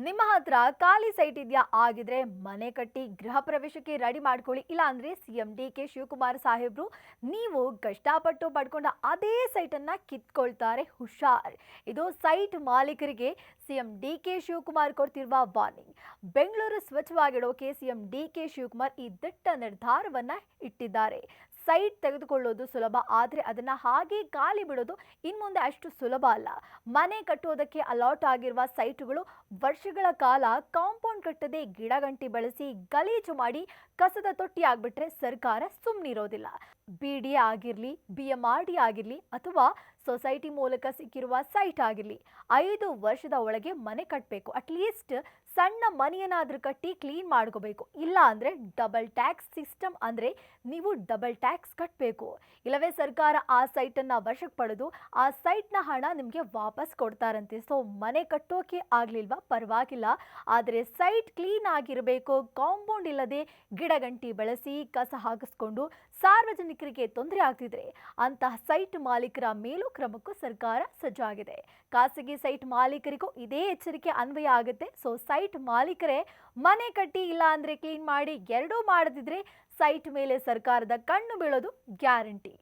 ನಿಮ್ಮ ಹತ್ರ ಖಾಲಿ ಸೈಟ್ ಇದೆಯಾ? ಆಗಿದ್ರೆ ಮನೆ ಕಟ್ಟಿ ಗೃಹ ಪ್ರವೇಶಕ್ಕೆ ರೆಡಿ ಮಾಡ್ಕೊಳ್ಳಿ. ಇಲ್ಲ ಅಂದ್ರೆ ಸಿಎಂ ಡಿ.ಕೆ. ಶಿವಕುಮಾರ್ ಸಾಹೇಬ್ರು ನೀವು ಕಷ್ಟಪಟ್ಟು ಪಡ್ಕೊಂಡ ಅದೇ ಸೈಟನ್ನ ಕಿತ್ಕೊಳ್ತಾರೆ. ಹುಷಾರ್! ಇದು ಸೈಟ್ ಮಾಲೀಕರಿಗೆ ಸಿಎಂ ಡಿ.ಕೆ. ಶಿವಕುಮಾರ್ ಕೊಡ್ತಿರುವ ವಾರ್ನಿಂಗ್. ಬೆಂಗಳೂರು ಸ್ವಚ್ಛವಾಗಿಡೋಕೆ ಸಿಎಂ ಡಿ.ಕೆ. ಶಿವಕುಮಾರ್ ಈ ದಿಟ್ಟ ನಿರ್ಧಾರವನ್ನ ಇಟ್ಟಿದ್ದಾರೆ. ಸೈಟ್ ತೆಗೆದುಕೊಳ್ಳೋದು ಸುಲಭ, ಆದರೆ ಅದನ್ನ ಹಾಗೆ ಖಾಲಿ ಬಿಡೋದು ಇನ್ಮುಂದೆ ಅಷ್ಟು ಸುಲಭ ಅಲ್ಲ. ಮನೆ ಕಟ್ಟೋದಕ್ಕೆ ಅಲಾಟ್ ಆಗಿರುವ ಸೈಟುಗಳು ವರ್ಷಗಳ ಕಾಲ ಕಾಂಪೌಂಡ್ ಕಟ್ಟದೆ ಗಿಡಗಂಟಿ ಬೆಳೆಸಿ ಗಲೀಜು ಮಾಡಿ ಕಸದ ತೊಟ್ಟಿ ಆಗ್ಬಿಟ್ರೆ ಸರ್ಕಾರ ಸುಮ್ಮನಿರೋದಿಲ್ಲ. ಬಿಡಿ ಆಗಿರ್ಲಿ, BMRD ಆಗಿರ್ಲಿ ಅಥವಾ ಸೊಸೈಟಿ ಮೂಲಕ ಸಿಕ್ಕಿರುವ ಸೈಟ್ ಆಗಿರ್ಲಿ, 5 ವರ್ಷದ ಒಳಗೆ ಮನೆ ಕಟ್ಟಬೇಕು. ಅಟ್ಲೀಸ್ಟ್ ಸಣ್ಣ ಮನೆಯನ್ನಾದ್ರೂ ಕಟ್ಟಿ ಕ್ಲೀನ್ ಮಾಡ್ಕೋಬೇಕು. ಇಲ್ಲ ಅಂದ್ರೆ ಡಬಲ್ ಟ್ಯಾಕ್ಸ್ ಸಿಸ್ಟಮ್, ಅಂದ್ರೆ ನೀವು ಡಬಲ್ ಟ್ಯಾಕ್ಸ್ ಕಟ್ಟಬೇಕು. ಇಲ್ಲವೇ ಸರ್ಕಾರ ಆ ಸೈಟನ್ನ ವಶಕ್ಕೆ ಪಡೆದು ಆ ಸೈಟ್ನ ಹಣ ನಿಮಗೆ ವಾಪಸ್ ಕೊಡ್ತಾರಂತೆ. ಸೊ ಮನೆ ಕಟ್ಟೋಕೆ ಆಗ್ಲಿಲ್ವಾ? ಪರವಾಗಿಲ್ಲ, ಆದರೆ ಸೈಟ್ ಕ್ಲೀನ್ ಆಗಿರಬೇಕು. ಕಾಂಪೌಂಡ್ ಇಲ್ಲದೆ ಗಿಡಗಂಟಿ ಬೆಳೆಸಿ ಕಸ ಹಾಕಿಸ್ಕೊಂಡು ಸಾರ್ವಜನಿಕರಿಗೆ ತೊಂದರೆ ಆಗ್ತಿದ್ರೆ ಅಂತಹ ಸೈಟ್ ಮಾಲೀಕರ ಮೇಲೂ ಕ್ರಮಕ್ಕೂ ಸರ್ಕಾರ ಸಜ್ಜಾಗಿದೆ. ಖಾಸಗಿ ಸೈಟ್ ಮಾಲೀಕರಿಗೂ ಇದೇ ಎಚ್ಚರಿಕೆ ಅನ್ವಯ ಆಗುತ್ತೆ. ಸೊ ಸೈಟ್ ಮಾಲೀಕರೇ, ಮನೆ ಕಟ್ಟಿ ಇಲ್ಲ ಅಂದ್ರೆ ಕ್ಲೀನ್ ಮಾಡಿ, ಎರಡೂ ಮಾಡದಿದ್ರೆ ಸೈಟ್ ಮೇಲೆ ಸರ್ಕಾರದ ಕಣ್ಣು ಬೀಳೋದು ಗ್ಯಾರಂಟಿ.